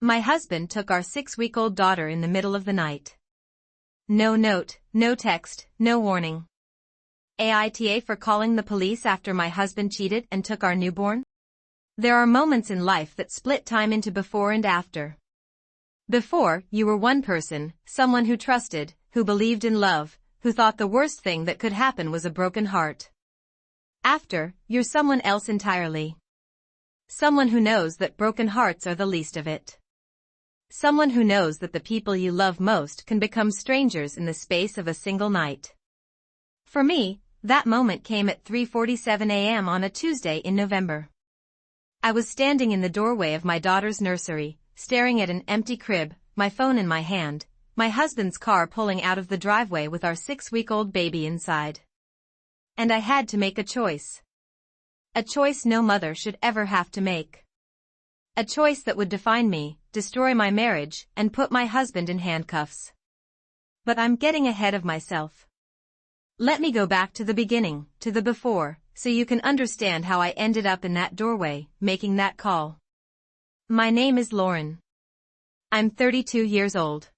My husband took our 6-week-old daughter in the middle of the night. No note, no text, no warning. AITA for calling the police after my husband cheated and took our newborn? There are moments in life that split time into before and after. Before, you were one person, someone who trusted, who believed in love, who thought the worst thing that could happen was a broken heart. After, you're someone else entirely. Someone who knows that broken hearts are the least of it. Someone who knows that the people you love most can become strangers in the space of a single night. For me, that moment came at 3:47 a.m. on a Tuesday in November. I was standing in the doorway of my daughter's nursery, staring at an empty crib, my phone in my hand, my husband's car pulling out of the driveway with our 6-week-old baby inside. And I had to make a choice. A choice no mother should ever have to make. A choice that would define me, destroy my marriage, and put my husband in handcuffs. But I'm getting ahead of myself. Let me go back to the beginning, to the before, so you can understand how I ended up in that doorway, making that call. My name is Lauren. I'm 32 years old.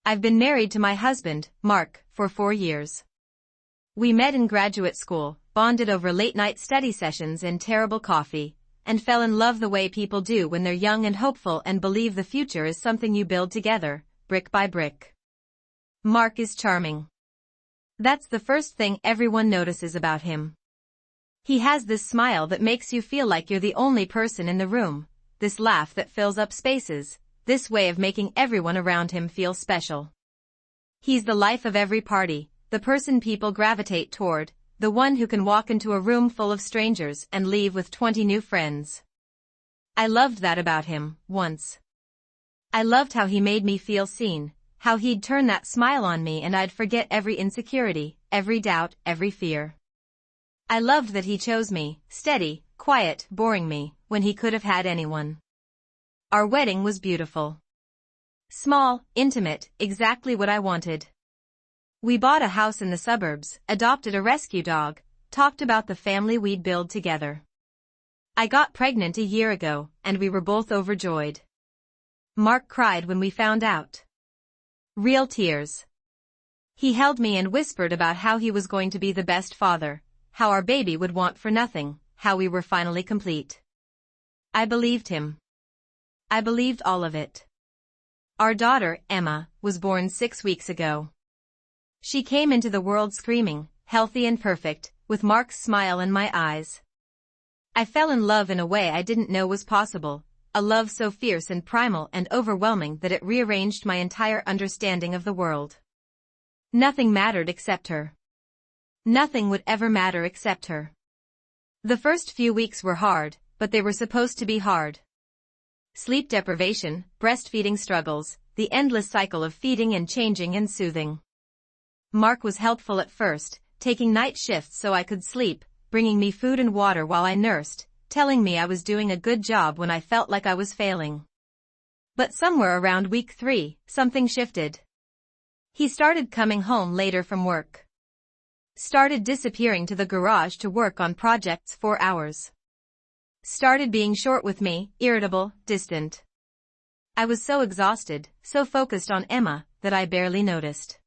I've been married to my husband, Mark, for 4 years. We met in graduate school, bonded over late-night study sessions and terrible coffee, and fell in love the way people do when they're young and hopeful and believe the future is something you build together, brick by brick. Mark is charming. That's the first thing everyone notices about him. He has this smile that makes you feel like you're the only person in the room, this laugh that fills up spaces, this way of making everyone around him feel special. He's the life of every party, the person people gravitate toward, the one who can walk into a room full of strangers and leave with 20 new friends. I loved that about him, once. I loved how he made me feel seen, how he'd turn that smile on me and I'd forget every insecurity, every doubt, every fear. I loved that he chose me, steady, quiet, boring me, when he could have had anyone. Our wedding was beautiful. Small, intimate, exactly what I wanted. We bought a house in the suburbs, adopted a rescue dog, talked about the family we'd build together. I got pregnant a year ago, and we were both overjoyed. Mark cried when we found out. Real tears. He held me and whispered about how he was going to be the best father, how our baby would want for nothing, how we were finally complete. I believed him. I believed all of it. Our daughter, Emma, was born 6 weeks ago. She came into the world screaming, healthy and perfect, with Mark's smile in my eyes. I fell in love in a way I didn't know was possible, a love so fierce and primal and overwhelming that it rearranged my entire understanding of the world. Nothing mattered except her. Nothing would ever matter except her. The first few weeks were hard, but they were supposed to be hard. Sleep deprivation, breastfeeding struggles, the endless cycle of feeding and changing and soothing. Mark was helpful at first, taking night shifts so I could sleep, bringing me food and water while I nursed, telling me I was doing a good job when I felt like I was failing. But somewhere around week 3, something shifted. He started coming home later from work. Started disappearing to the garage to work on projects 4 hours. Started being short with me, irritable, distant. I was so exhausted, so focused on Emma, that I barely noticed.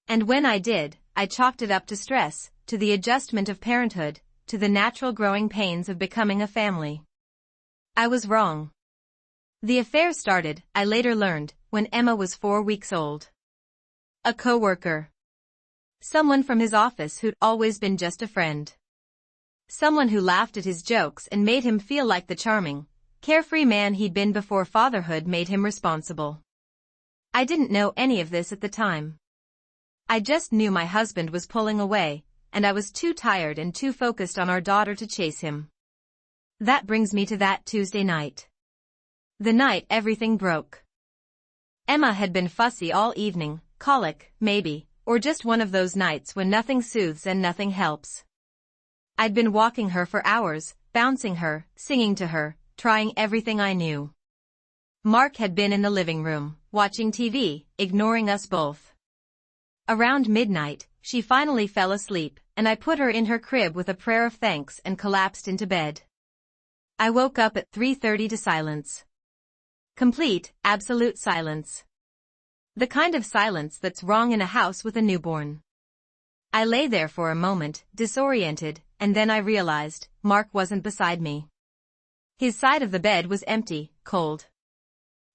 And when I did, I chalked it up to stress, to the adjustment of parenthood, to the natural growing pains of becoming a family. I was wrong. The affair started, I later learned, when Emma was 4 weeks old. A coworker. Someone from his office who'd always been just a friend. Someone who laughed at his jokes and made him feel like the charming, carefree man he'd been before fatherhood made him responsible. I didn't know any of this at the time. I just knew my husband was pulling away, and I was too tired and too focused on our daughter to chase him. That brings me to that Tuesday night. The night everything broke. Emma had been fussy all evening, colic, maybe, or just one of those nights when nothing soothes and nothing helps. I'd been walking her for hours, bouncing her, singing to her, trying everything I knew. Mark had been in the living room, watching TV, ignoring us both. Around midnight, she finally fell asleep, and I put her in her crib with a prayer of thanks and collapsed into bed. I woke up at 3:30 to silence. Complete, absolute silence. The kind of silence that's wrong in a house with a newborn. I lay there for a moment, disoriented, and then I realized, Mark wasn't beside me. His side of the bed was empty, cold.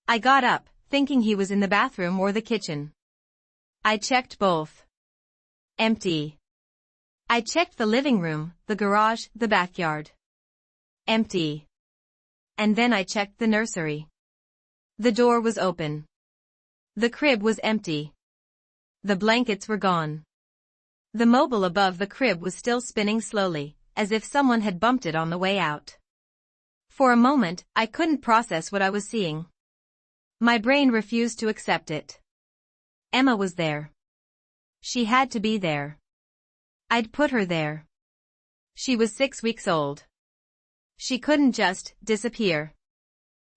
I got up, thinking he was in the bathroom or the kitchen. I checked both. Empty. I checked the living room, the garage, the backyard. Empty. And then I checked the nursery. The door was open. The crib was empty. The blankets were gone. The mobile above the crib was still spinning slowly, as if someone had bumped it on the way out. For a moment, I couldn't process what I was seeing. My brain refused to accept it. Emma was there. She had to be there. I'd put her there. She was 6 weeks old. She couldn't just disappear.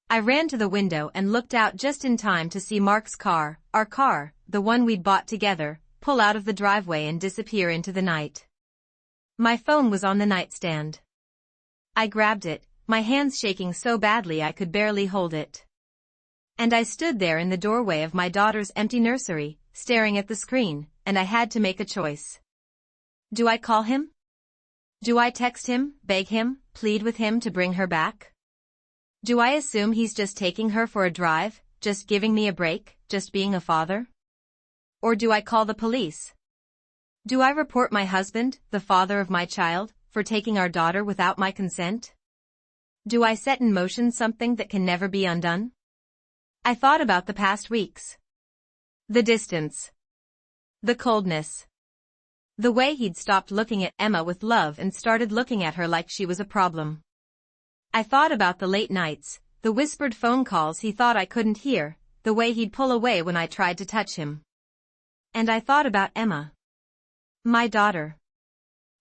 I ran to the window and looked out just in time to see Mark's car, our car, the one we'd bought together, pull out of the driveway and disappear into the night. My phone was on the nightstand. I grabbed it, my hands shaking so badly I could barely hold it. And I stood there in the doorway of my daughter's empty nursery, staring at the screen, and I had to make a choice. Do I call him? Do I text him, beg him, plead with him to bring her back? Do I assume he's just taking her for a drive, just giving me a break, just being a father? Or do I call the police? Do I report my husband, the father of my child, for taking our daughter without my consent? Do I set in motion something that can never be undone? I thought about the past weeks. The distance. The coldness. The way he'd stopped looking at Emma with love and started looking at her like she was a problem. I thought about the late nights, the whispered phone calls he thought I couldn't hear, the way he'd pull away when I tried to touch him. And I thought about Emma. My daughter.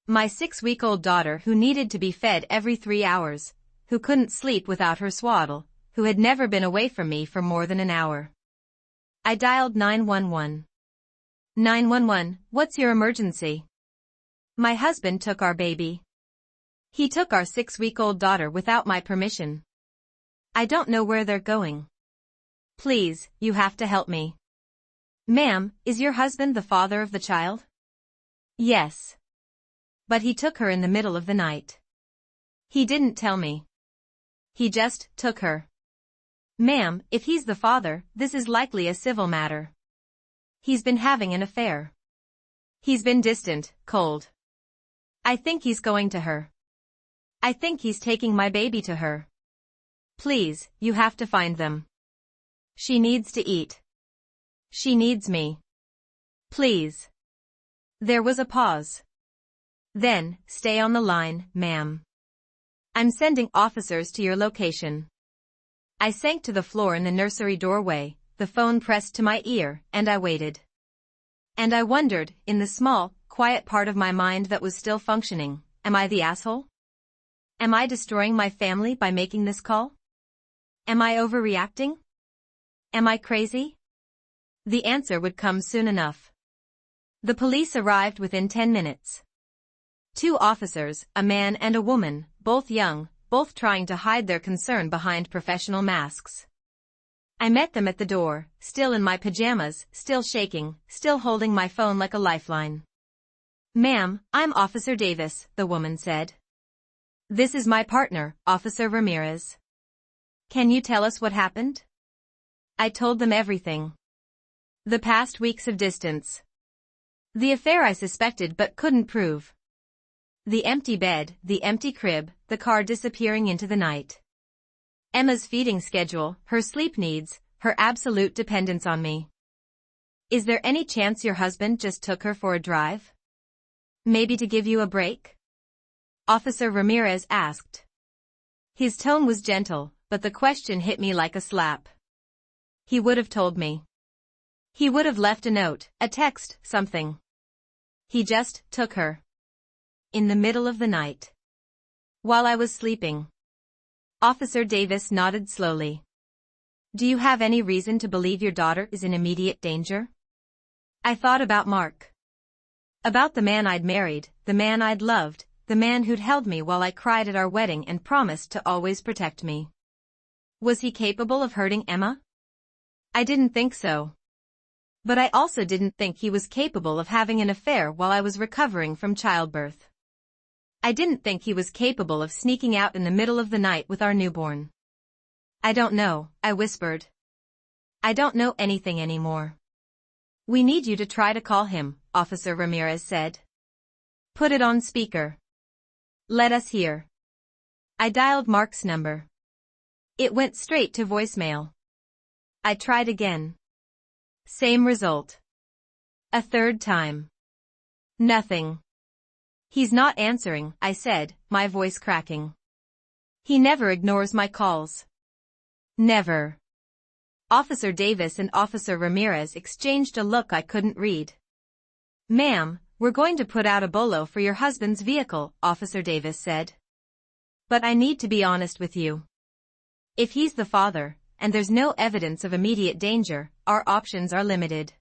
My 6-week-old daughter who needed to be fed every 3 hours, who couldn't sleep without her swaddle, who had never been away from me for more than an hour. I dialed 911. 911, what's your emergency? My husband took our baby. He took our 6-week-old daughter without my permission. I don't know where they're going. Please, you have to help me. Ma'am, is your husband the father of the child? Yes. But he took her in the middle of the night. He didn't tell me. He just took her. Ma'am, if he's the father, this is likely a civil matter. He's been having an affair. He's been distant, cold. I think he's going to her. I think he's taking my baby to her. Please, you have to find them. She needs to eat. She needs me. Please. There was a pause. Then, stay on the line, ma'am. I'm sending officers to your location. I sank to the floor in the nursery doorway, the phone pressed to my ear, and I waited. And I wondered, in the small, quiet part of my mind that was still functioning, am I the asshole? Am I destroying my family by making this call? Am I overreacting? Am I crazy? The answer would come soon enough. The police arrived within 10 minutes. 2 officers, a man and a woman, both young, both trying to hide their concern behind professional masks. I met them at the door, still in my pajamas, still shaking, still holding my phone like a lifeline. Ma'am, I'm Officer Davis, the woman said. This is my partner, Officer Ramirez. Can you tell us what happened? I told them everything. The past weeks of distance. The affair I suspected but couldn't prove. The empty bed, the empty crib, the car disappearing into the night. Emma's feeding schedule, her sleep needs, her absolute dependence on me. Is there any chance your husband just took her for a drive? Maybe to give you a break? Officer Ramirez asked. His tone was gentle, but the question hit me like a slap. He would have told me. He would have left a note, a text, something. He just took her. In the middle of the night. While I was sleeping. Officer Davis nodded slowly. Do you have any reason to believe your daughter is in immediate danger? I thought about Mark. About the man I'd married, the man I'd loved, the man who'd held me while I cried at our wedding and promised to always protect me. Was he capable of hurting Emma? I didn't think so. But I also didn't think he was capable of having an affair while I was recovering from childbirth. I didn't think he was capable of sneaking out in the middle of the night with our newborn. I don't know, I whispered. I don't know anything anymore. We need you to try to call him, Officer Ramirez said. Put it on speaker. Let us hear. I dialed Mark's number. It went straight to voicemail. I tried again. Same result. A third time. Nothing. He's not answering, I said, my voice cracking. He never ignores my calls. Never. Officer Davis and Officer Ramirez exchanged a look I couldn't read. Ma'am, we're going to put out a bolo for your husband's vehicle, Officer Davis said. But I need to be honest with you. If he's the father, and there's no evidence of immediate danger, our options are limited.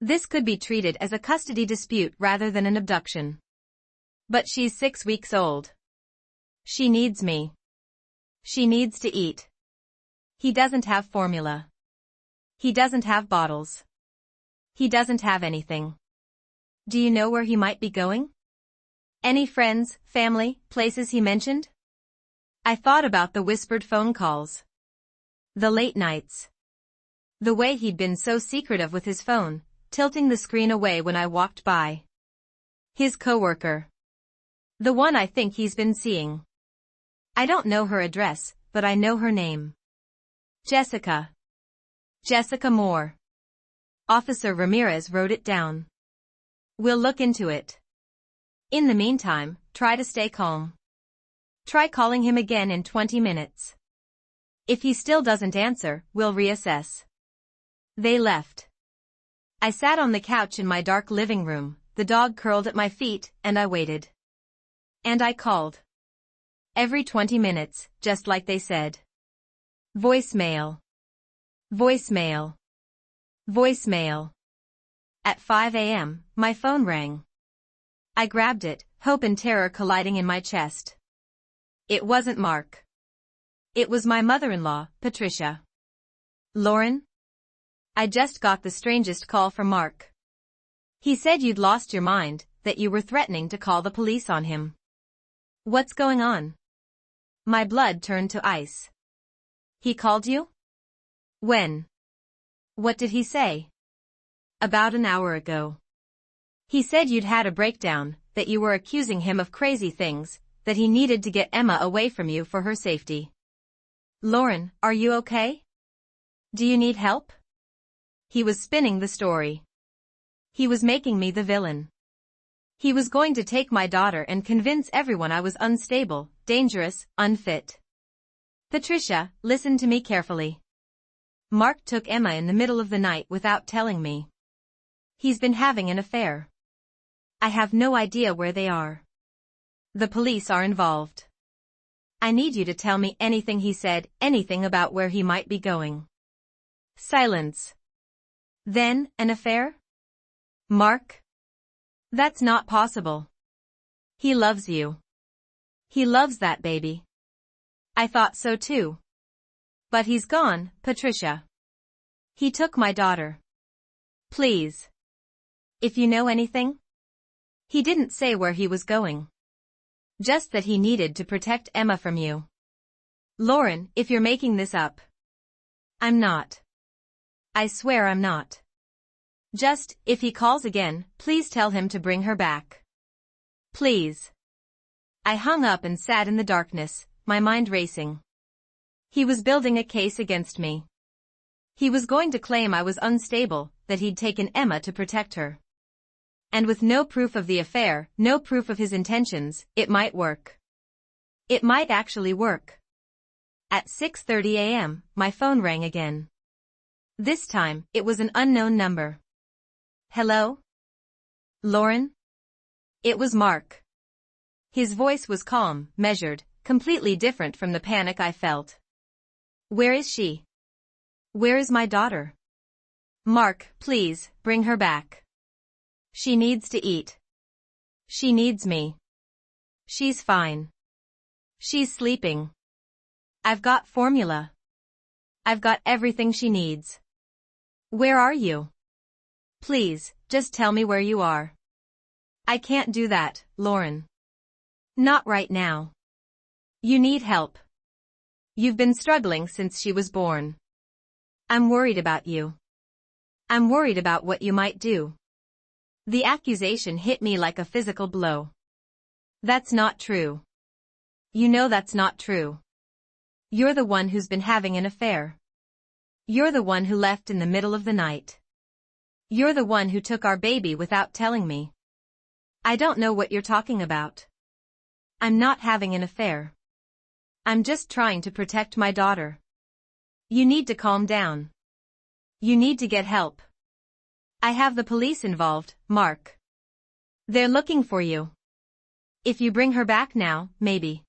This could be treated as a custody dispute rather than an abduction. But she's 6 weeks old. She needs me. She needs to eat. He doesn't have formula. He doesn't have bottles. He doesn't have anything. Do you know where he might be going? Any friends, family, places he mentioned? I thought about the whispered phone calls. The late nights. The way he'd been so secretive with his phone, tilting the screen away when I walked by. His coworker. The one I think he's been seeing. I don't know her address, but I know her name. Jessica. Jessica Moore. Officer Ramirez wrote it down. We'll look into it. In the meantime, try to stay calm. Try calling him again in 20 minutes. If he still doesn't answer, we'll reassess. They left. I sat on the couch in my dark living room, the dog curled at my feet, and I waited. And I called. Every 20 minutes, just like they said. Voicemail. Voicemail. Voicemail. At 5 a.m., my phone rang. I grabbed it, hope and terror colliding in my chest. It wasn't Mark. It was my mother-in-law, Patricia. Lauren? I just got the strangest call from Mark. He said you'd lost your mind, that you were threatening to call the police on him. What's going on? My blood turned to ice. He called you? When? What did he say? About an hour ago. He said you'd had a breakdown, that you were accusing him of crazy things, that he needed to get Emma away from you for her safety. Lauren, are you okay? Do you need help? He was spinning the story. He was making me the villain. He was going to take my daughter and convince everyone I was unstable, dangerous, unfit. Patricia, listen to me carefully. Mark took Emma in the middle of the night without telling me. He's been having an affair. I have no idea where they are. The police are involved. I need you to tell me anything he said, anything about where he might be going. Silence. Then, an affair? Mark? That's not possible. He loves you. He loves that baby. I thought so too. But he's gone, Patricia. He took my daughter. Please. If you know anything? He didn't say where he was going. Just that he needed to protect Emma from you. Lauren, if you're making this up. I'm not. I swear I'm not. Just, if he calls again, please tell him to bring her back. Please. I hung up and sat in the darkness, my mind racing. He was building a case against me. He was going to claim I was unstable, that he'd taken Emma to protect her. And with no proof of the affair, no proof of his intentions, it might work. It might actually work. At 6:30 a.m., my phone rang again. This time, it was an unknown number. Hello? Lauren? It was Mark. His voice was calm, measured, completely different from the panic I felt. Where is she? Where is my daughter? Mark, please, bring her back. She needs to eat. She needs me. She's fine. She's sleeping. I've got formula. I've got everything she needs. Where are you? Please, just tell me where you are. I can't do that, Lauren. Not right now. You need help. You've been struggling since she was born. I'm worried about you. I'm worried about what you might do. The accusation hit me like a physical blow. That's not true. You know that's not true. You're the one who's been having an affair. You're the one who left in the middle of the night. You're the one who took our baby without telling me. I don't know what you're talking about. I'm not having an affair. I'm just trying to protect my daughter. You need to calm down. You need to get help. I have the police involved, Mark. They're looking for you. If you bring her back now, maybe.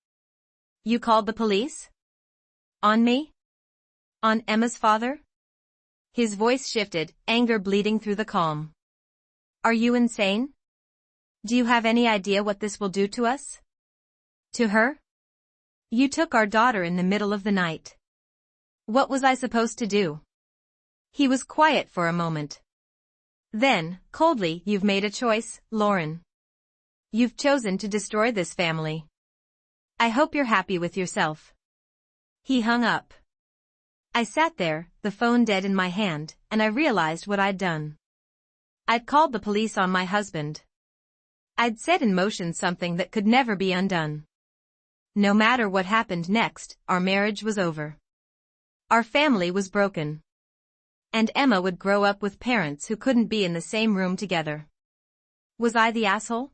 You called the police? On me? On Emma's father? His voice shifted, anger bleeding through the calm. Are you insane? Do you have any idea what this will do to us? To her? You took our daughter in the middle of the night. What was I supposed to do? He was quiet for a moment. Then, coldly, you've made a choice, Lauren. You've chosen to destroy this family. I hope you're happy with yourself. He hung up. I sat there, the phone dead in my hand, and I realized what I'd done. I'd called the police on my husband. I'd set in motion something that could never be undone. No matter what happened next, our marriage was over. Our family was broken. And Emma would grow up with parents who couldn't be in the same room together. Was I the asshole?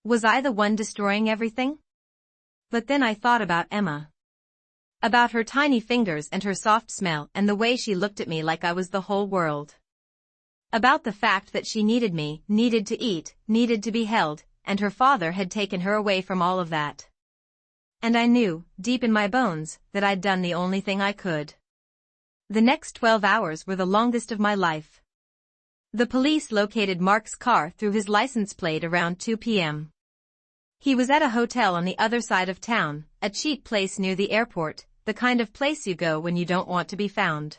Was I the one destroying everything? But then I thought about Emma. About her tiny fingers and her soft smell and the way she looked at me like I was the whole world. About the fact that she needed me, needed to eat, needed to be held, and her father had taken her away from all of that. And I knew, deep in my bones, that I'd done the only thing I could. The next 12 hours were the longest of my life. The police located Mark's car through his license plate around 2 p.m. He was at a hotel on the other side of town, a cheap place near the airport, the kind of place you go when you don't want to be found.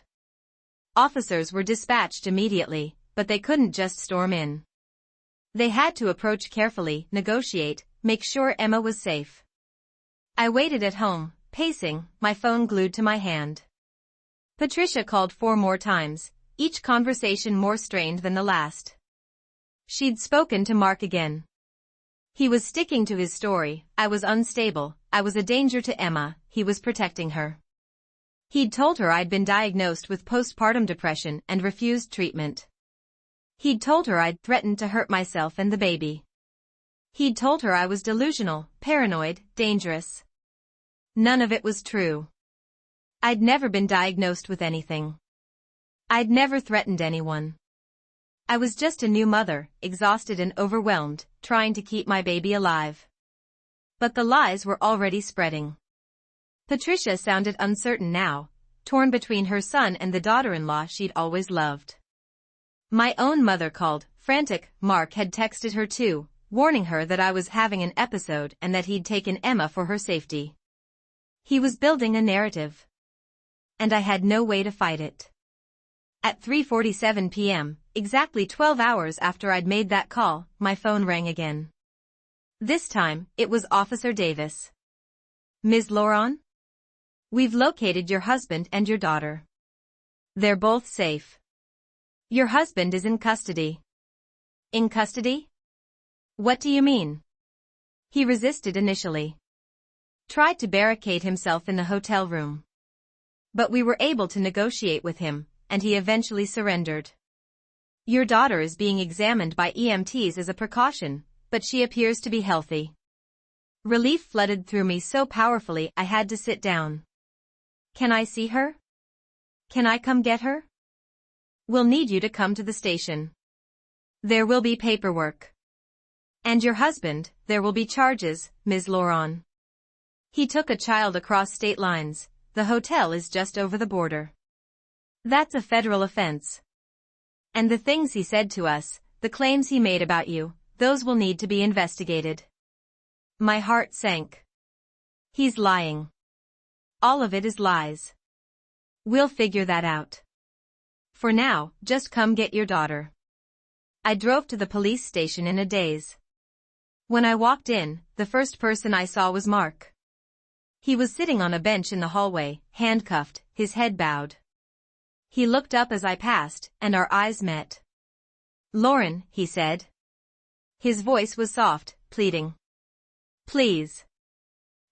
Officers were dispatched immediately, but they couldn't just storm in. They had to approach carefully, negotiate, make sure Emma was safe. I waited at home, pacing, my phone glued to my hand. Patricia called 4 more times, each conversation more strained than the last. She'd spoken to Mark again. He was sticking to his story. I was unstable, I was a danger to Emma, he was protecting her. He'd told her I'd been diagnosed with postpartum depression and refused treatment. He'd told her I'd threatened to hurt myself and the baby. He'd told her I was delusional, paranoid, dangerous. None of it was true. I'd never been diagnosed with anything. I'd never threatened anyone. I was just a new mother, exhausted and overwhelmed, trying to keep my baby alive. But the lies were already spreading. Patricia sounded uncertain now, torn between her son and the daughter-in-law she'd always loved. My own mother called, frantic. Mark had texted her too, warning her that I was having an episode and that he'd taken Emma for her safety. He was building a narrative. And I had no way to fight it. At 3:47 p.m., exactly 12 hours after I'd made that call, my phone rang again. This time, it was Officer Davis. Ms. Lauren? We've located your husband and your daughter. They're both safe. Your husband is in custody. In custody? What do you mean? He resisted initially. Tried to barricade himself in the hotel room. But we were able to negotiate with him, and he eventually surrendered. Your daughter is being examined by EMTs as a precaution, but she appears to be healthy. Relief flooded through me so powerfully I had to sit down. Can I see her? Can I come get her? We'll need you to come to the station. There will be paperwork. And your husband, there will be charges, Ms. Lauren. He took a child across state lines. The hotel is just over the border. That's a federal offense. And the things he said to us, the claims he made about you, those will need to be investigated. My heart sank. He's lying. All of it is lies. We'll figure that out. For now, just come get your daughter. I drove to the police station in a daze. When I walked in, the first person I saw was Mark. He was sitting on a bench in the hallway, handcuffed, his head bowed. He looked up as I passed, and our eyes met. "Lauren," he said. His voice was soft, pleading. "Please.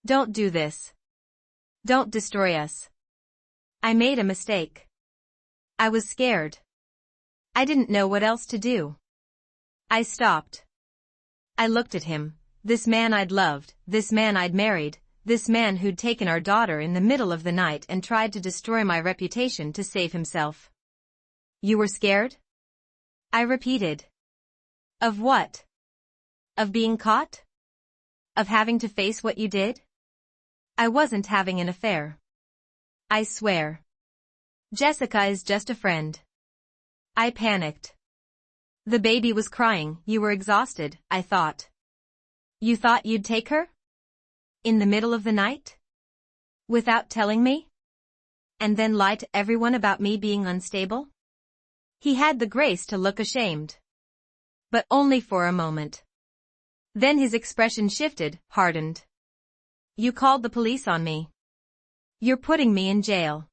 Don't do this. Don't destroy us. I made a mistake." I was scared. I didn't know what else to do. I stopped. I looked at him, this man I'd loved, this man I'd married, this man who'd taken our daughter in the middle of the night and tried to destroy my reputation to save himself. "You were scared?" I repeated. "Of what? Of being caught? Of having to face what you did?" "I wasn't having an affair. I swear. Jessica is just a friend." I panicked. "The baby was crying, you were exhausted," I thought. "You thought you'd take her? In the middle of the night? Without telling me? And then lie to everyone about me being unstable?" He had the grace to look ashamed. But only for a moment. Then his expression shifted, hardened. "You called the police on me. You're putting me in jail.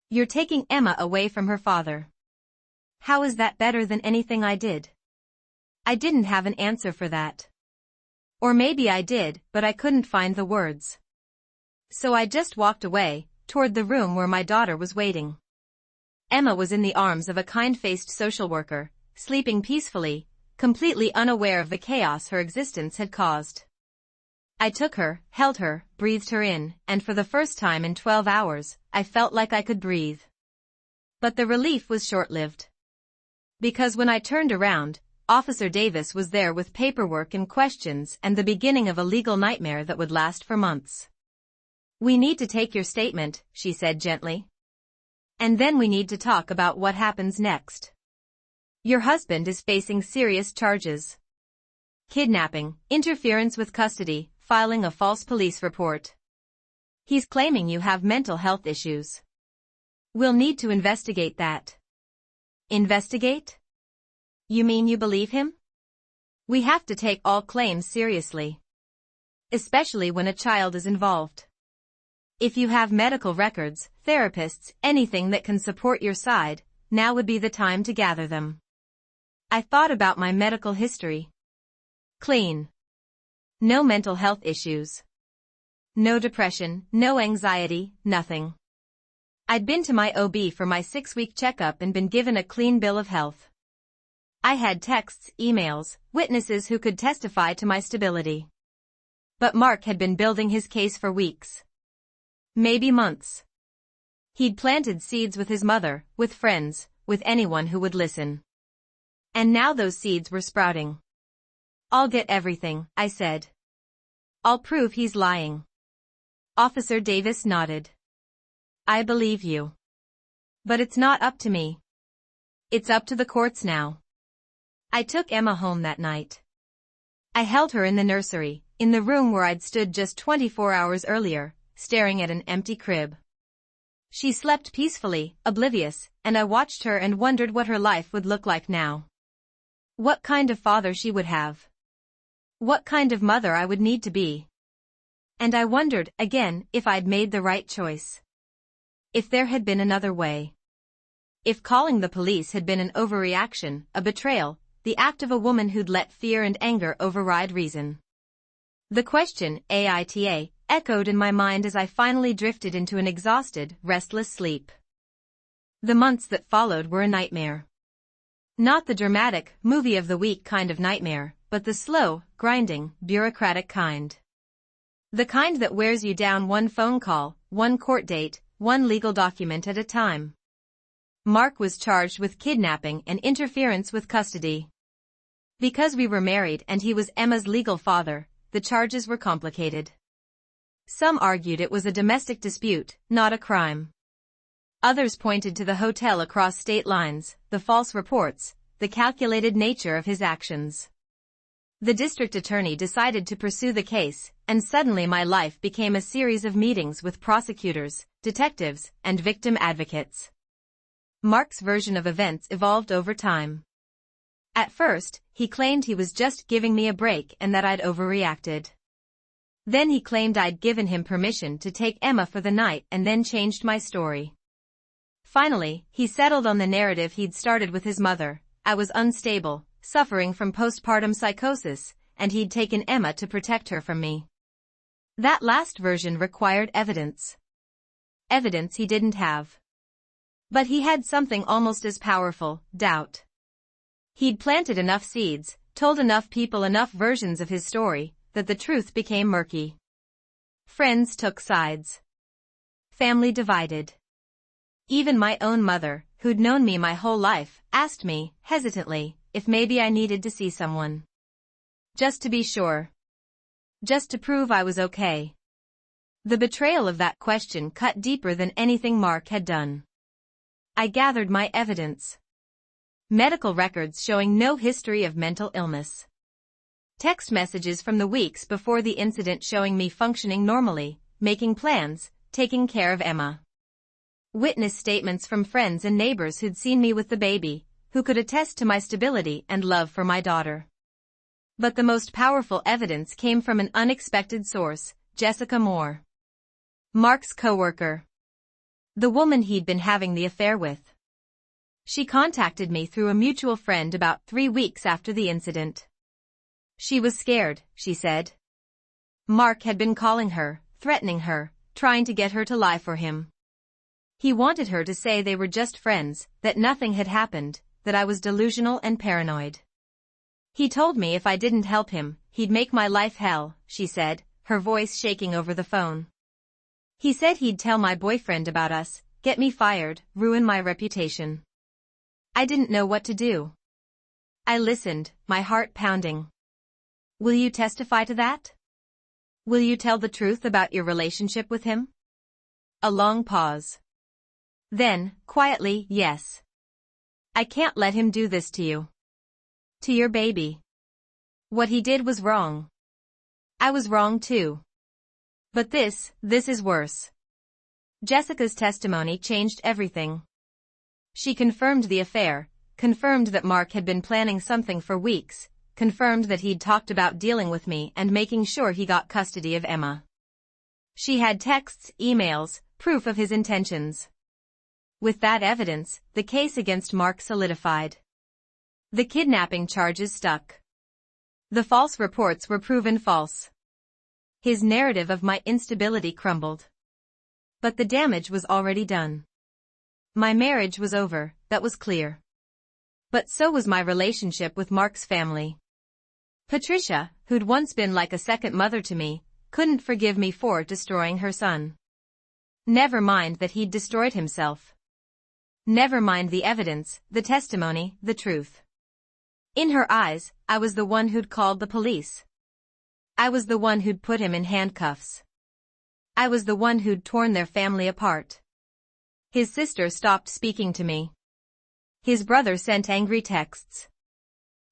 You're taking Emma away from her father. How is that better than anything I did?" I didn't have an answer for that. Or maybe I did, but I couldn't find the words. So I just walked away, toward the room where my daughter was waiting. Emma was in the arms of a kind-faced social worker, sleeping peacefully, completely unaware of the chaos her existence had caused. I took her, held her, breathed her in, and for the first time in 12 hours, I felt like I could breathe. But the relief was short-lived. Because when I turned around, Officer Davis was there with paperwork and questions and the beginning of a legal nightmare that would last for months. "We need to take your statement," she said gently. "And then we need to talk about what happens next. Your husband is facing serious charges. Kidnapping, interference with custody, filing a false police report. He's claiming you have mental health issues. We'll need to investigate that." "Investigate? You mean you believe him?" "We have to take all claims seriously. Especially when a child is involved. If you have medical records, therapists, anything that can support your side, now would be the time to gather them." I thought about my medical history. Clean. No mental health issues. No depression, no anxiety, nothing. I'd been to my OB for my 6-week checkup and been given a clean bill of health. I had texts, emails, witnesses who could testify to my stability. But Mark had been building his case for weeks. Maybe months. He'd planted seeds with his mother, with friends, with anyone who would listen. And now those seeds were sprouting. "I'll get everything," I said. "I'll prove he's lying." Officer Davis nodded. "I believe you. But it's not up to me. It's up to the courts now." I took Emma home that night. I held her in the nursery, in the room where I'd stood just 24 hours earlier, staring at an empty crib. She slept peacefully, oblivious, and I watched her and wondered what her life would look like now. What kind of father she would have. What kind of mother I would need to be. And I wondered, again, if I'd made the right choice. If there had been another way. If calling the police had been an overreaction, a betrayal, the act of a woman who'd let fear and anger override reason. The question, AITA, echoed in my mind as I finally drifted into an exhausted, restless sleep. The months that followed were a nightmare. Not the dramatic, movie of the week kind of nightmare, but the slow, grinding, bureaucratic kind. The kind that wears you down one phone call, one court date, one legal document at a time. Mark was charged with kidnapping and interference with custody. Because we were married and he was Emma's legal father, the charges were complicated. Some argued it was a domestic dispute, not a crime. Others pointed to the hotel across state lines, the false reports, the calculated nature of his actions. The district attorney decided to pursue the case, and suddenly my life became a series of meetings with prosecutors, detectives, and victim advocates. Mark's version of events evolved over time. At first, he claimed he was just giving me a break and that I'd overreacted. Then he claimed I'd given him permission to take Emma for the night and then changed my story. Finally, he settled on the narrative he'd started with his mother. I was unstable, suffering from postpartum psychosis, and he'd taken Emma to protect her from me. That last version required evidence. Evidence he didn't have. But he had something almost as powerful: doubt. He'd planted enough seeds, told enough people enough versions of his story, that the truth became murky. Friends took sides. Family divided. Even my own mother, who'd known me my whole life, asked me, hesitantly, if maybe I needed to see someone. Just to be sure. Just to prove I was okay. The betrayal of that question cut deeper than anything Mark had done. I gathered my evidence. Medical records showing no history of mental illness. Text messages from the weeks before the incident showing me functioning normally, making plans, taking care of Emma. Witness statements from friends and neighbors who'd seen me with the baby, who could attest to my stability and love for my daughter. But the most powerful evidence came from an unexpected source: Jessica Moore. Mark's coworker. The woman he'd been having the affair with. She contacted me through a mutual friend about 3 weeks after the incident. She was scared, she said. Mark had been calling her, threatening her, trying to get her to lie for him. He wanted her to say they were just friends, that nothing had happened, that I was delusional and paranoid. He told me if I didn't help him, he'd make my life hell, she said, her voice shaking over the phone. He said he'd tell my boyfriend about us, get me fired, ruin my reputation. I didn't know what to do. I listened, my heart pounding. Will you testify to that? Will you tell the truth about your relationship with him? A long pause. Then, quietly, yes. I can't let him do this to you. To your baby. What he did was wrong. I was wrong too. But this is worse. Jessica's testimony changed everything. She confirmed the affair, confirmed that Mark had been planning something for weeks, confirmed that he'd talked about dealing with me and making sure he got custody of Emma. She had texts, emails, proof of his intentions. With that evidence, the case against Mark solidified. The kidnapping charges stuck. The false reports were proven false. His narrative of my instability crumbled. But the damage was already done. My marriage was over, that was clear. But so was my relationship with Mark's family. Patricia, who'd once been like a second mother to me, couldn't forgive me for destroying her son. Never mind that he'd destroyed himself. Never mind the evidence, the testimony, the truth. In her eyes, I was the one who'd called the police. I was the one who'd put him in handcuffs. I was the one who'd torn their family apart. His sister stopped speaking to me. His brother sent angry texts.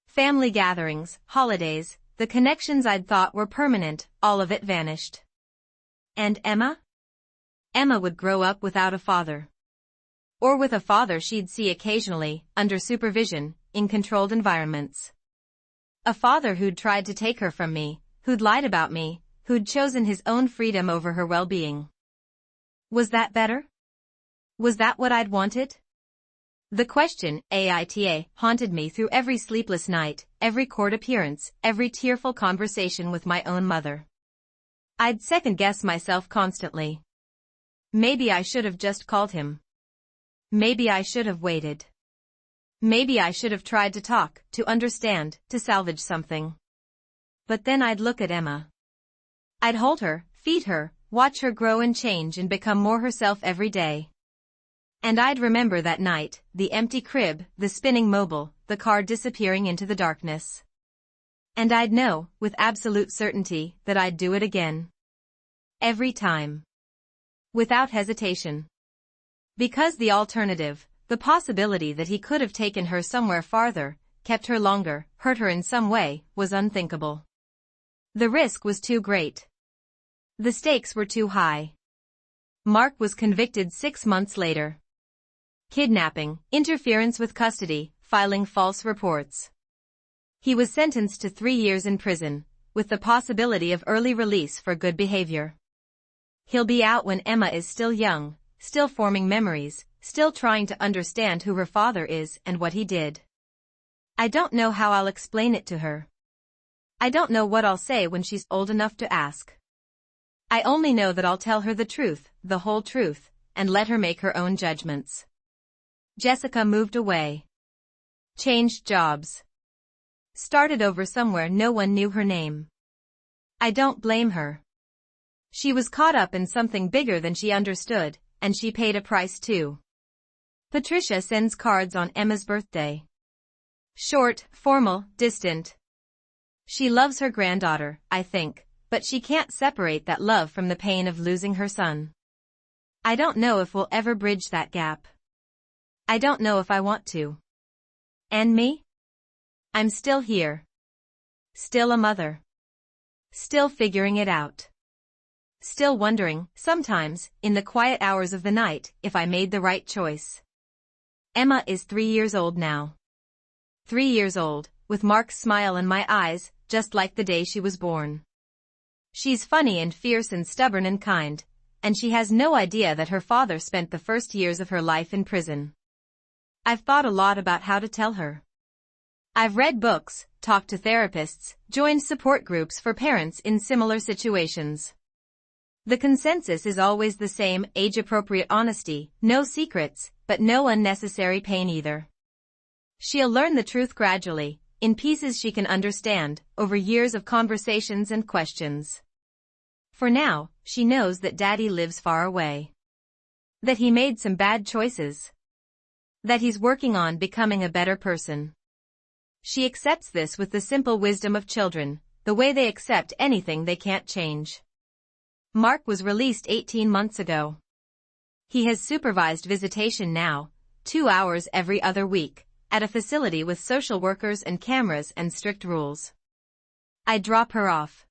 Family gatherings, holidays, the connections I'd thought were permanent, all of it vanished. And Emma? Emma would grow up without a father. Or with a father she'd see occasionally, under supervision, in controlled environments. A father who'd tried to take her from me, who'd lied about me, who'd chosen his own freedom over her well-being. Was that better? Was that what I'd wanted? The question, AITA, haunted me through every sleepless night, every court appearance, every tearful conversation with my own mother. I'd second-guess myself constantly. Maybe I should have just called him. Maybe I should have waited. Maybe I should have tried to talk, to understand, to salvage something. But then I'd look at Emma. I'd hold her, feed her, watch her grow and change and become more herself every day. And I'd remember that night, the empty crib, the spinning mobile, the car disappearing into the darkness. And I'd know, with absolute certainty, that I'd do it again. Every time. Without hesitation. Because the alternative, the possibility that he could have taken her somewhere farther, kept her longer, hurt her in some way, was unthinkable. The risk was too great. The stakes were too high. Mark was convicted 6 months later. Kidnapping, interference with custody, filing false reports. He was sentenced to 3 years in prison, with the possibility of early release for good behavior. He'll be out when Emma is still young, still forming memories, still trying to understand who her father is and what he did. I don't know how I'll explain it to her. I don't know what I'll say when she's old enough to ask. I only know that I'll tell her the truth, the whole truth, and let her make her own judgments. Jessica moved away. Changed jobs. Started over somewhere no one knew her name. I don't blame her. She was caught up in something bigger than she understood, and she paid a price too. Patricia sends cards on Emma's birthday. Short, formal, distant. She loves her granddaughter, I think, but she can't separate that love from the pain of losing her son. I don't know if we'll ever bridge that gap. I don't know if I want to. And me? I'm still here. Still a mother. Still figuring it out. Still wondering, sometimes, in the quiet hours of the night, if I made the right choice. Emma is 3 years old now. 3 years old, with Mark's smile in my eyes, just like the day she was born. She's funny and fierce and stubborn and kind, and she has no idea that her father spent the first years of her life in prison. I've thought a lot about how to tell her. I've read books, talked to therapists, joined support groups for parents in similar situations. The consensus is always the same: age-appropriate honesty, no secrets, but no unnecessary pain either. She'll learn the truth gradually, in pieces she can understand, over years of conversations and questions. For now, she knows that Daddy lives far away. That he made some bad choices. That he's working on becoming a better person. She accepts this with the simple wisdom of children, the way they accept anything they can't change. Mark was released 18 months ago. He has supervised visitation now, 2 hours every other week, at a facility with social workers and cameras and strict rules. I drop her off.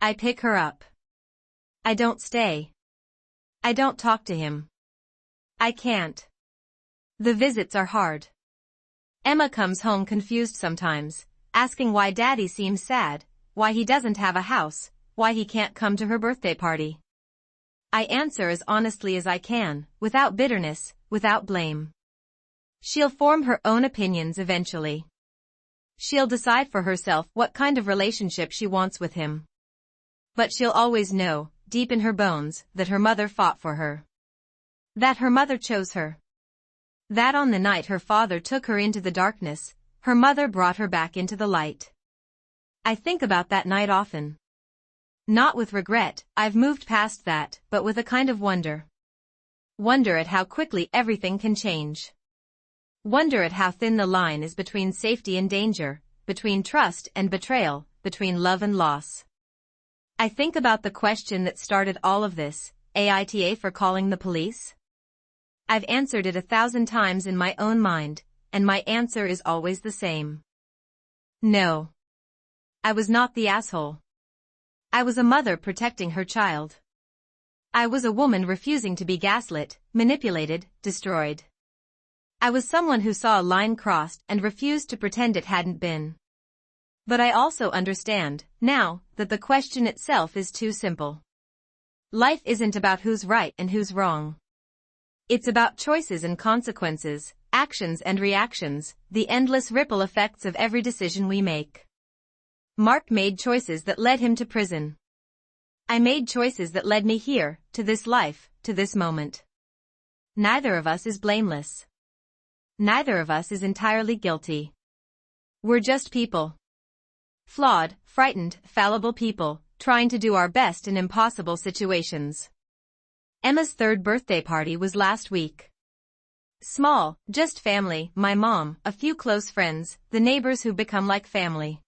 I pick her up. I don't stay. I don't talk to him. I can't. The visits are hard. Emma comes home confused sometimes, asking why Daddy seems sad, why he doesn't have a house, why he can't come to her birthday party. I answer as honestly as I can, without bitterness, without blame. She'll form her own opinions eventually. She'll decide for herself what kind of relationship she wants with him. But she'll always know, deep in her bones, that her mother fought for her. That her mother chose her. That on the night her father took her into the darkness, her mother brought her back into the light. I think about that night often. Not with regret, I've moved past that, but with a kind of wonder. Wonder at how quickly everything can change. Wonder at how thin the line is between safety and danger, between trust and betrayal, between love and loss. I think about the question that started all of this: AITA for calling the police? I've answered it 1,000 times in my own mind, and my answer is always the same. No. I was not the asshole. I was a mother protecting her child. I was a woman refusing to be gaslit, manipulated, destroyed. I was someone who saw a line crossed and refused to pretend it hadn't been. But I also understand, now, that the question itself is too simple. Life isn't about who's right and who's wrong. It's about choices and consequences, actions and reactions, the endless ripple effects of every decision we make. Mark made choices that led him to prison. I made choices that led me here, to this life, to this moment. Neither of us is blameless. Neither of us is entirely guilty. We're just people. Flawed, frightened, fallible people, trying to do our best in impossible situations. Emma's 3rd birthday party was last week. Small, just family, my mom, a few close friends, the neighbors who become like family.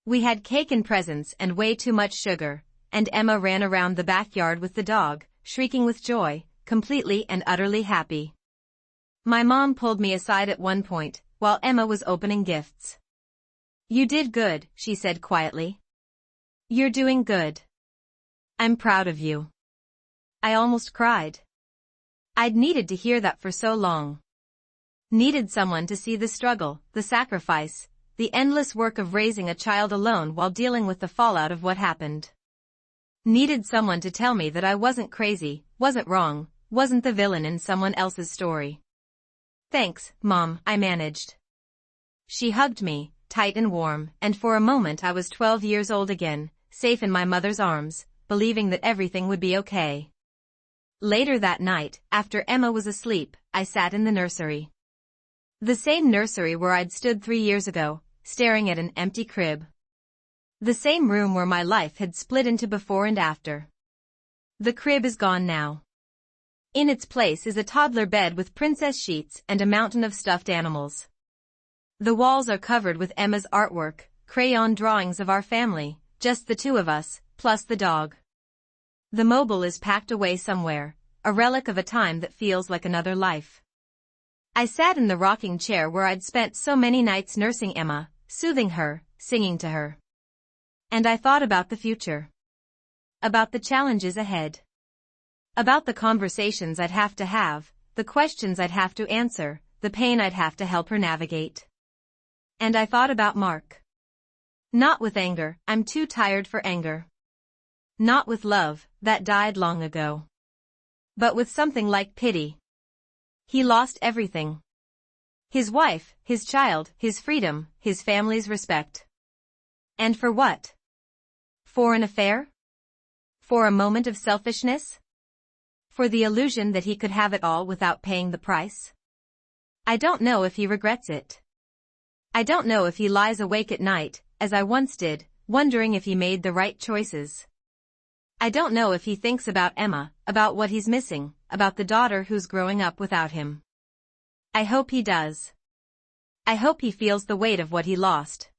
We had cake and presents and way too much sugar, and Emma ran around the backyard with the dog, shrieking with joy, completely and utterly happy. My mom pulled me aside at one point, while Emma was opening gifts. "You did good," she said quietly. "You're doing good. I'm proud of you." I almost cried. I'd needed to hear that for so long. Needed someone to see the struggle, the sacrifice, the endless work of raising a child alone while dealing with the fallout of what happened. Needed someone to tell me that I wasn't crazy, wasn't wrong, wasn't the villain in someone else's story. "Thanks, Mom," I managed. She hugged me, tight and warm, and for a moment I was 12 years old again, safe in my mother's arms, believing that everything would be okay. Later that night, after Emma was asleep, I sat in the nursery. The same nursery where I'd stood 3 years ago, staring at an empty crib. The same room where my life had split into before and after. The crib is gone now. In its place is a toddler bed with princess sheets and a mountain of stuffed animals. The walls are covered with Emma's artwork, crayon drawings of our family, just the two of us, plus the dog. The mobile is packed away somewhere, a relic of a time that feels like another life. I sat in the rocking chair where I'd spent so many nights nursing Emma, soothing her, singing to her. And I thought about the future. About the challenges ahead. About the conversations I'd have to have, the questions I'd have to answer, the pain I'd have to help her navigate. And I thought about Mark. Not with anger, I'm too tired for anger. Not with love, that died long ago. But with something like pity. He lost everything. His wife, his child, his freedom, his family's respect. And for what? For an affair? For a moment of selfishness? For the illusion that he could have it all without paying the price? I don't know if he regrets it. I don't know if he lies awake at night, as I once did, wondering if he made the right choices. I don't know if he thinks about Emma, about what he's missing, about the daughter who's growing up without him. I hope he does. I hope he feels the weight of what he lost.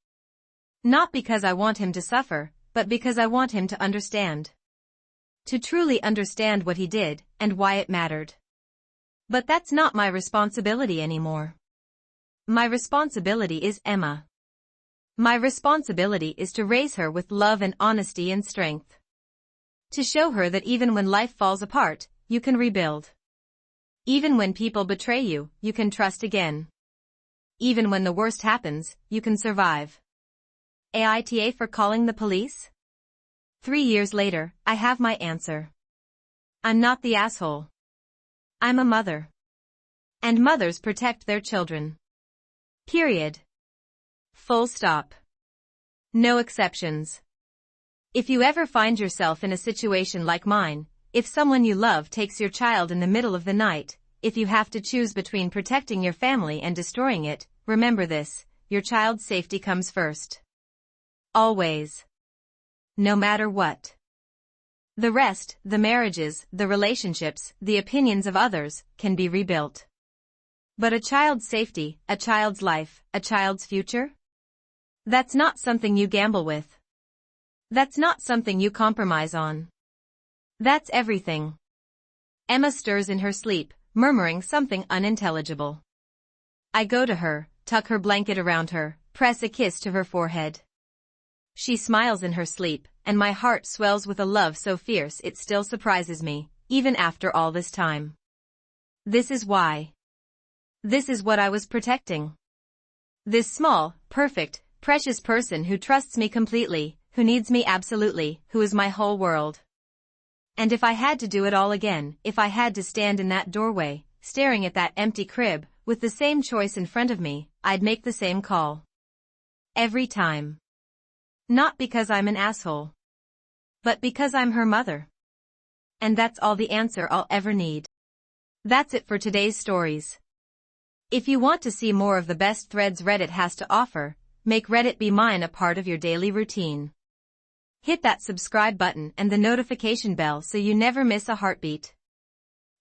Not because I want him to suffer, but because I want him to understand. To truly understand what he did, and why it mattered. But that's not my responsibility anymore. My responsibility is Emma. My responsibility is to raise her with love and honesty and strength. To show her that even when life falls apart, you can rebuild. Even when people betray you, you can trust again. Even when the worst happens, you can survive. AITA for calling the police? 3 years later, I have my answer. I'm not the asshole. I'm a mother. And mothers protect their children. Period. Full stop. No exceptions. If you ever find yourself in a situation like mine, if someone you love takes your child in the middle of the night, if you have to choose between protecting your family and destroying it, remember this, your child's safety comes first. Always. No matter what. The rest, the marriages, the relationships, the opinions of others, can be rebuilt. But a child's safety, a child's life, a child's future? That's not something you gamble with. That's not something you compromise on. That's everything. Emma stirs in her sleep, murmuring something unintelligible. I go to her, tuck her blanket around her, press a kiss to her forehead. She smiles in her sleep, and my heart swells with a love so fierce it still surprises me, even after all this time. This is why. This is what I was protecting. This small, perfect, precious person who trusts me completely, who needs me absolutely, who is my whole world. And if I had to do it all again, if I had to stand in that doorway, staring at that empty crib, with the same choice in front of me, I'd make the same call. Every time. Not because I'm an asshole. But because I'm her mother. And that's all the answer I'll ever need. That's it for today's stories. If you want to see more of the best threads Reddit has to offer, make Reddit Be Mine a part of your daily routine. Hit that subscribe button and the notification bell so you never miss a heartbeat.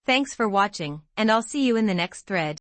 Thanks for watching, and I'll see you in the next thread.